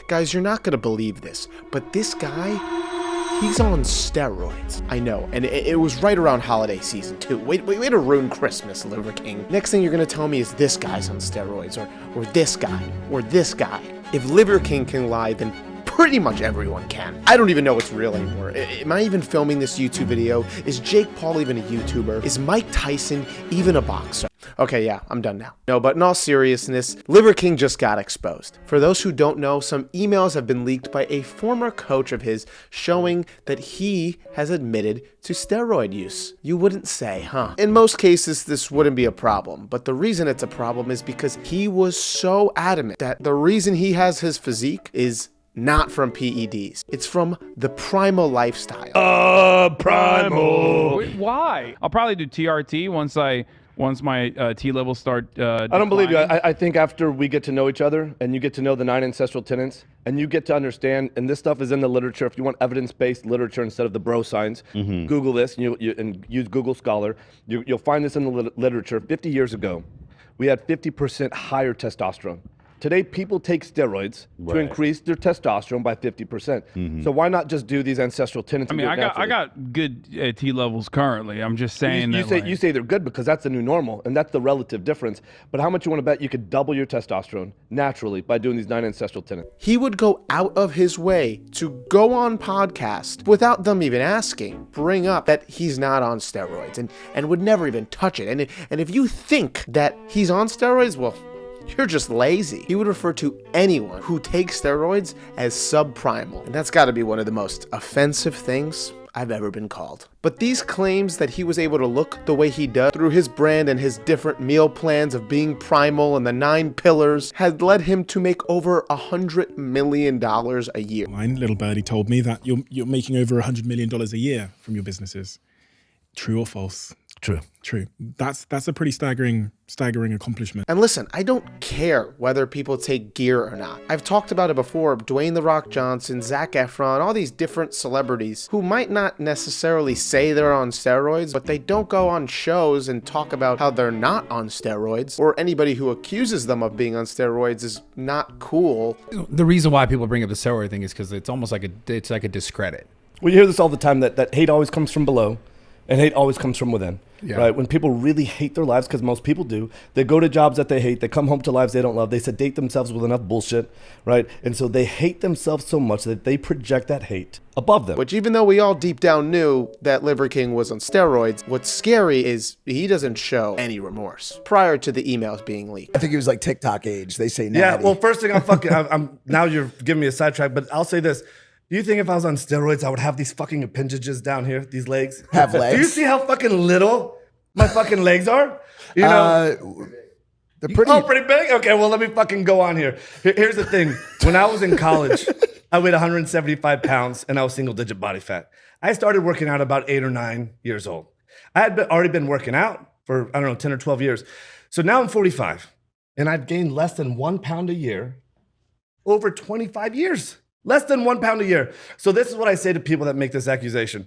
Guys, you're not gonna believe this, but this guy, he's on steroids. I know, and it was right around holiday season too. Way to ruin Christmas, Liverking. Next thing you're gonna tell me is this guy's on steroids, or this guy, or this guy. If Liverking can lie, then pretty much everyone can. I don't even know what's real anymore. Am I even filming this YouTube video? Is Jake Paul even a YouTuber? Is Mike Tyson even a boxer? Okay, yeah, I'm done now. No, but in all seriousness, Liverking just got exposed. For those who don't know, some emails have been leaked by a former coach of his showing that he has admitted to steroid use. You wouldn't say, huh? In most cases, this wouldn't be a problem, but the reason it's a problem is because he was so adamant that the reason he has his physique is not from PEDs. It's from the primal lifestyle. Primal. Wait, why? I'll probably do TRT once my T levels start I don't believe you. I think after we get to know each other and you get to know the 9 ancestral tenets and you get to understand, and this stuff is in the literature, if you want evidence-based literature instead of the bro science, Google this and use Google Scholar. You'll find this in the literature. 50 years ago, we had 50% higher testosterone. Today, people take steroids to increase their testosterone by 50%. So why not just do these ancestral tenets? I mean, I got good T levels currently. I'm just saying you say they're good because that's the new normal, and that's the relative difference. But how much you want to bet you could double your testosterone naturally by doing these 9 ancestral tenets? He would go out of his way to go on podcasts without them even asking, bring up that he's not on steroids, and would never even touch it. And if you think that he's on steroids, well, you're just lazy. He would refer to anyone who takes steroids as subprimal, and that's got to be one of the most offensive things I've ever been called. But these claims that he was able to look the way he does through his brand and his different meal plans of being primal and the 9 pillars had led him to make over $100 million a year. Mine little birdie told me that you're making over $100 million a year from your businesses. True or false? True. That's a pretty staggering accomplishment. And listen, I don't care whether people take gear or not. I've talked about it before. Dwayne "The Rock" Johnson, Zac Efron, all these different celebrities who might not necessarily say they're on steroids, but they don't go on shows and talk about how they're not on steroids, or anybody who accuses them of being on steroids is not cool. The reason why people bring up the steroid thing is because it's almost like a discredit. Well, you hear this all the time, that hate always comes from below. And hate always comes from within, right? When people really hate their lives, because most people do, they go to jobs that they hate, they come home to lives they don't love, they sedate themselves with enough bullshit, right? And so they hate themselves so much that they project that hate above them. Which, even though we all deep down knew that Liverking was on steroids, what's scary is he doesn't show any remorse prior to the emails being leaked. I think he was like TikTok age. They say natty. Yeah, well, first thing I'm now you're giving me a sidetrack, but I'll say this. Do you think if I was on steroids, I would have these fucking appendages down here, these legs? Have legs? Do you see how fucking little my fucking legs are? You know? They're pretty... Oh, pretty big? Okay, well, let me fucking go on here. Here's the thing. When I was in college, I weighed 175 pounds, and I was single-digit body fat. I started working out about 8 or 9 years old. I had already been working out for, 10 or 12 years. So now I'm 45, and I've gained less than 1 pound a year over 25 years. Less than 1 pound a year. So this is what I say to people that make this accusation.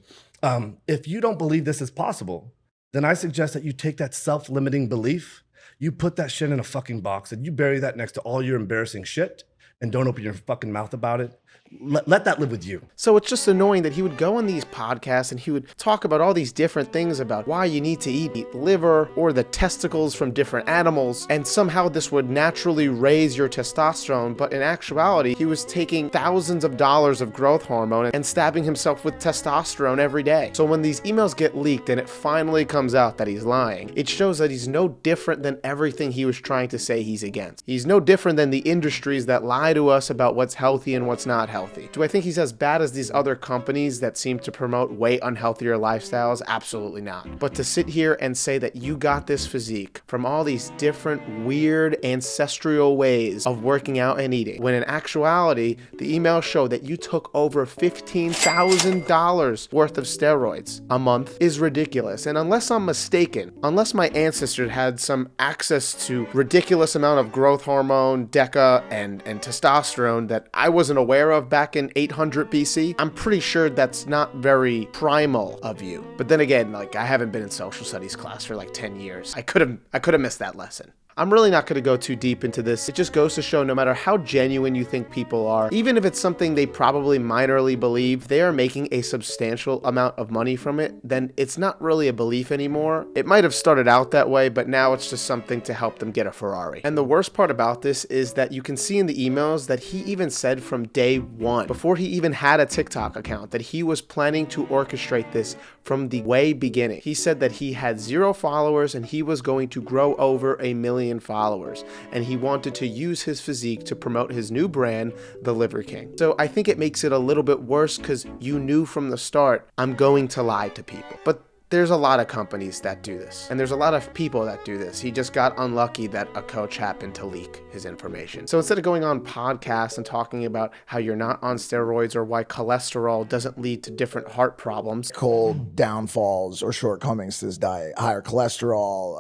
If you don't believe this is possible, then I suggest that you take that self-limiting belief, you put that shit in a fucking box, and you bury that next to all your embarrassing shit, and don't open your fucking mouth about it. Let that live with you. So it's just annoying that he would go on these podcasts and he would talk about all these different things about why you need to eat liver or the testicles from different animals, and somehow this would naturally raise your testosterone, but in actuality, he was taking thousands of dollars of growth hormone and stabbing himself with testosterone every day. So when these emails get leaked and it finally comes out that he's lying, it shows that he's no different than everything he was trying to say he's against. He's no different than the industries that lie to us about what's healthy and what's not healthy. Do I think he's as bad as these other companies that seem to promote way unhealthier lifestyles? Absolutely not. But to sit here and say that you got this physique from all these different weird ancestral ways of working out and eating, when in actuality, the emails show that you took over $15,000 worth of steroids a month, is ridiculous. And unless I'm mistaken, unless my ancestors had some access to ridiculous amount of growth hormone, DECA, and testosterone that I wasn't aware of back in 800 BC, I'm pretty sure that's not very primal of you. But then again, like, I haven't been in social studies class for like 10 years. I could have missed that lesson. I'm really not going to go too deep into this. It just goes to show no matter how genuine you think people are, even if it's something they probably minorly believe, they are making a substantial amount of money from it, then it's not really a belief anymore. It might have started out that way, but now it's just something to help them get a Ferrari. And the worst part about this is that you can see in the emails that he even said from day one, before he even had a TikTok account, that he was planning to orchestrate this from the way beginning. He said that he had 0 followers and he was going to grow over 1 million followers, and he wanted to use his physique to promote his new brand, the Liverking. So I think it makes it a little bit worse because you knew from the start, I'm going to lie to people. But there's a lot of companies that do this, and there's a lot of people that do this. He just got unlucky that a coach happened to leak his information. So instead of going on podcasts and talking about how you're not on steroids or why cholesterol doesn't lead to different heart problems, Cold downfalls or shortcomings to this diet, higher cholesterol,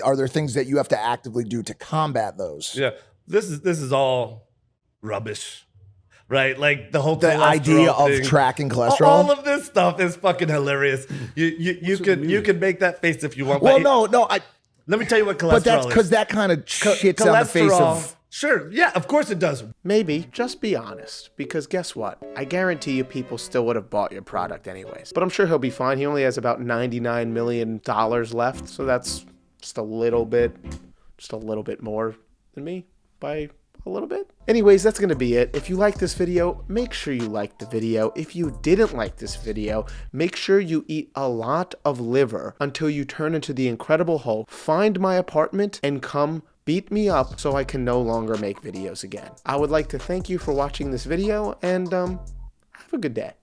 are there things that you have to actively do to combat those? Yeah, this is all rubbish. Right, like the whole The idea of thing. tracking cholesterol. All of this stuff is fucking hilarious. You could make that face if you want. Well, but no. let me tell you what cholesterol But that's is. because that kind of shits on the face of. Sure, yeah, of course it does. maybe just be honest, because guess what? I guarantee you people still would have bought your product anyways. But I'm sure he'll be fine. He only has about $99 million left, so that's just a little bit more than me by a little bit. Anyways, that's gonna be it. If you like this video, make sure you like the video. If you didn't like this video, make sure you eat a lot of liver until you turn into the Incredible Hulk. Find my apartment and come beat me up so I can no longer make videos again. I would like to thank you for watching this video, and have a good day.